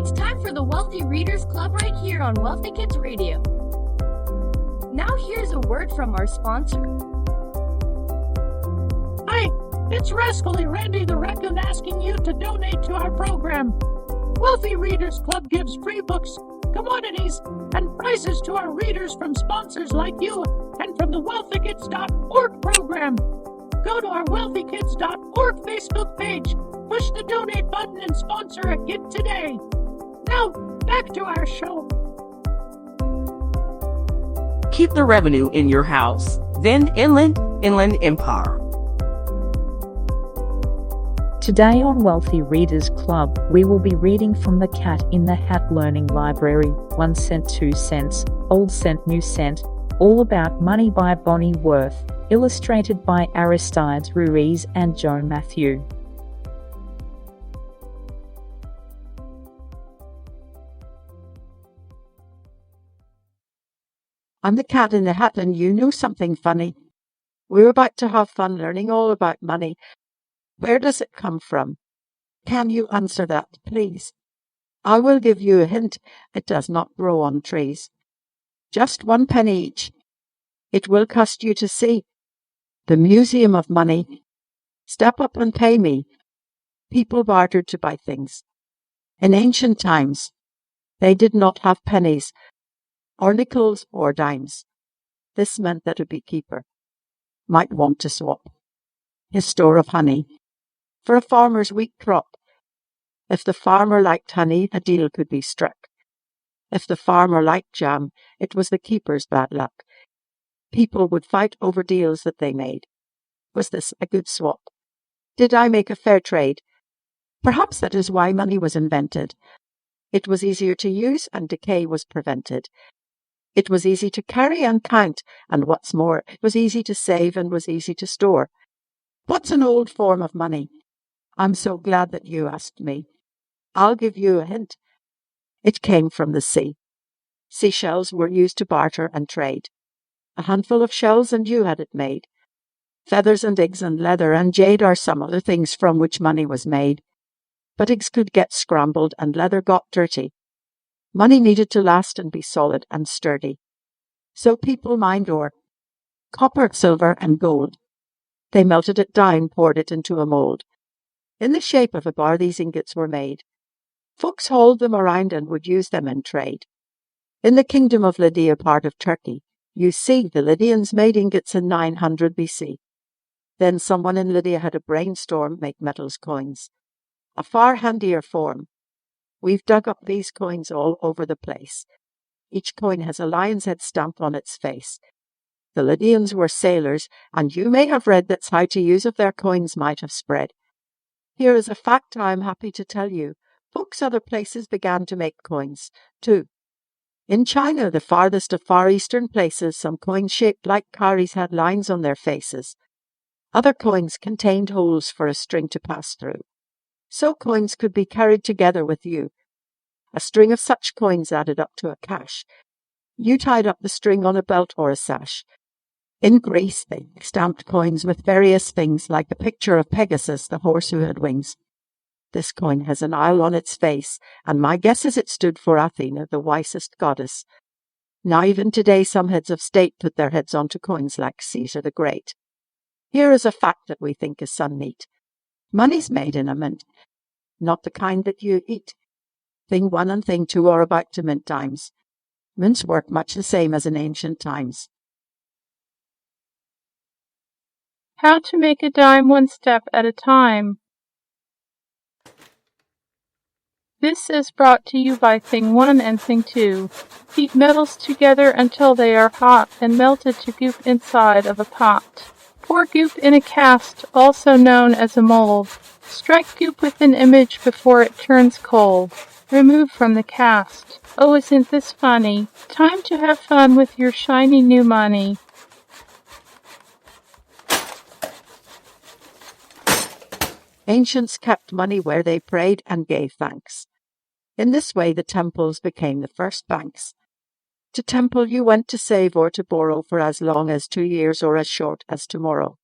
It's time for the Wealthy Readers Club right here on Wealthy Kids Radio. Now here's a word from our sponsor. Hi, it's Rascally Randy the Raccoon asking you to donate to our program. Wealthy Readers Club gives free books, commodities, and prizes to our readers from sponsors like you and from the wealthykids.org program. Go to our wealthykids.org Facebook page, push the donate button, and sponsor a kid today. Now, back to our show. Keep the revenue in your house. Then Inland Empire. Today on Wealthy Readers Club, we will be reading from The Cat in the Hat Learning Library, 1 cent, 2 cents, Old Cent, New Cent, All About Money by Bonnie Worth, illustrated by Aristides Ruiz and Joe Matthew. I'm the Cat in the Hat, and you know something funny. We're about to have fun learning all about money. Where does it come from? Can you answer that, please? I will give you a hint. It does not grow on trees. Just 1 penny each. It will cost you to see. The Museum of Money. Step up and pay me. People bartered to buy things. In ancient times, they did not have pennies, or nickels or dimes. This meant that a beekeeper might want to swap his store of honey for a farmer's wheat crop. If the farmer liked honey, a deal could be struck. If the farmer liked jam, it was the keeper's bad luck. People would fight over deals that they made. Was this a good swap? Did I make a fair trade? Perhaps that is why money was invented. It was easier to use and decay was prevented. It was easy to carry and count, and what's more, it was easy to save and was easy to store. What's an old form of money? I'm so glad that you asked me. I'll give you a hint. It came from the sea. Seashells were used to barter and trade. A handful of shells and you had it made. Feathers and eggs and leather and jade are some of the things from which money was made. But eggs could get scrambled and leather got dirty. Money needed to last and be solid and sturdy. So people mined ore, copper, silver, and gold. They melted it down, poured it into a mould. In the shape of a bar, these ingots were made. Folks hauled them around and would use them in trade. In the kingdom of Lydia, part of Turkey, you see, the Lydians made ingots in 900 BC. Then someone in Lydia had a brainstorm make metals coins. A far handier form. We've dug up these coins all over the place. Each coin has a lion's head stamped on its face. The Lydians were sailors, and you may have read that's how to use of their coins might have spread. Here is a fact I am happy to tell you. Folks other places began to make coins, too. In China, the farthest of Far Eastern places, some coins shaped like cowries had lines on their faces. Other coins contained holes for a string to pass through. So coins could be carried together with you. A string of such coins added up to a cash. You tied up the string on a belt or a sash. In Greece, they stamped coins with various things, like the picture of Pegasus, the horse who had wings. This coin has an owl on its face, and my guess is it stood for Athena, the wisest goddess. Now even today some heads of state put their heads onto coins like Caesar the Great. Here is a fact that we think is sun neat. Money's made in a mint, not the kind that you eat. Thing 1 and thing 2 are about to mint dimes. Mints work much the same as in ancient times. How to make a dime 1 step at a time. This is brought to you by Thing 1 and Thing 2. Heat metals together until they are hot and melted to goop inside of a pot. Pour goop in a cast, also known as a mold. Strike goop with an image before it turns cold. Remove from the cast. Oh, isn't this funny? Time to have fun with your shiny new money. Ancients kept money where they prayed and gave thanks. In this way the temples became the first banks. To temple you went to save or to borrow for as long as 2 years or as short as tomorrow.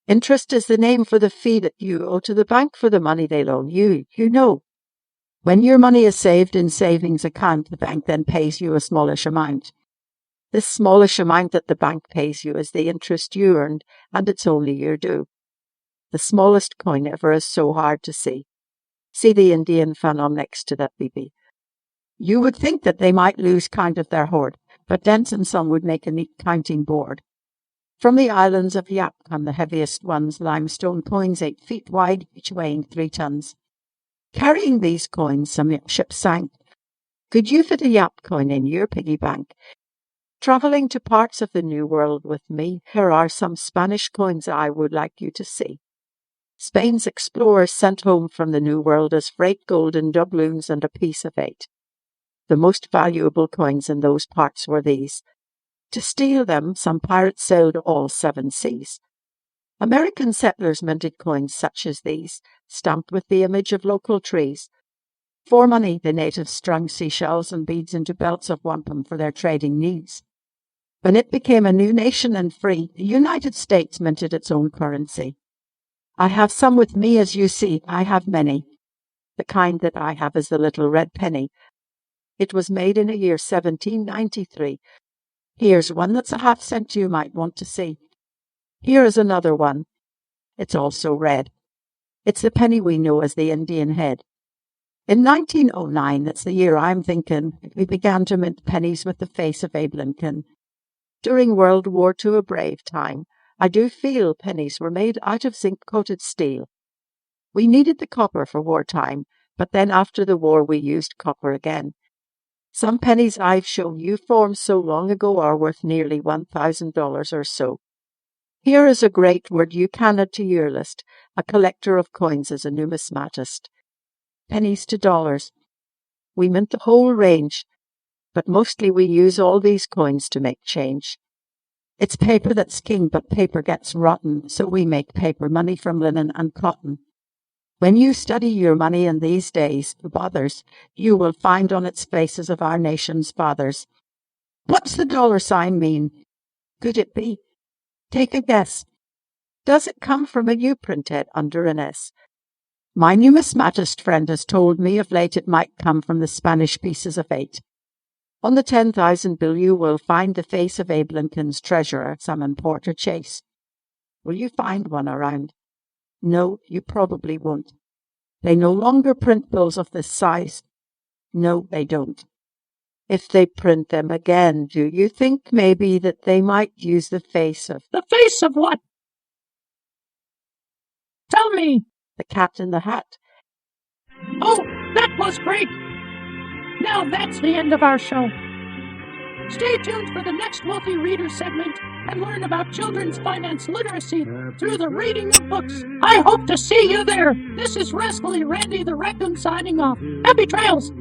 Interest is the name for the fee that you owe to the bank for the money they loan you, you know. When your money is saved in savings account, the bank then pays you a smallish amount. This smallish amount that the bank pays you is the interest you earned, and it's only your due. The smallest coin ever is so hard to see. See the Indian phenom next to that BB. You would think that they might lose count of their hoard, but Dents and Son would make a neat counting board. From the islands of Yap come the heaviest ones, limestone coins 8 feet wide, each weighing 3 tons. Carrying these coins, some ships sank. Could you fit a Yap coin in your piggy bank? Travelling to parts of the New World with me, here are some Spanish coins I would like you to see. Spain's explorers sent home from the New World as freight golden doubloons and a piece of 8. The most valuable coins in those parts were these. To steal them, some pirates sailed all 7 seas. American settlers minted coins such as these, stamped with the image of local trees. For money, the natives strung seashells and beads into belts of wampum for their trading needs. When it became a new nation and free, the United States minted its own currency. I have some with me, as you see. I have many. The kind that I have is the little red penny. It was made in the year 1793. Here's one that's a half-cent you might want to see. Here is another one. It's also red. It's the penny we know as the Indian head. In 1909, that's the year I'm thinking, we began to mint pennies with the face of Abe Lincoln. During World War II, a brave time, I do feel pennies were made out of zinc-coated steel. We needed the copper for wartime, but then after the war we used copper again. Some pennies I've shown you formed so long ago are worth nearly $1,000 or so. Here is a great word you can add to your list. A collector of coins is a numismatist. Pennies to dollars. We mint the whole range, but mostly we use all these coins to make change. It's paper that's king, but paper gets rotten, so we make paper money from linen and cotton. When you study your money in these days, bothers, you will find on its faces of our nation's fathers. What's the $sign mean? Could it be? Take a guess. Does it come from a U printed under an S? My numismatist friend has told me of late it might come from the Spanish pieces of 8. On the 10,000 bill you will find the face of Abe Lincoln's treasurer, Salmon Porter Chase. Will you find one around? No, you probably won't. They no longer print bills of this size. No, they don't. If they print them again, do you think maybe that they might use the face of... The face of what? Tell me. The Cat in the Hat. Oh, that was great. Now that's the end of our show. Stay tuned for the next Wealthy Reader segment and learn about children's finance literacy through the reading of books. I hope to see you there. This is Rascally Randy the Raccoon signing off. Happy trails!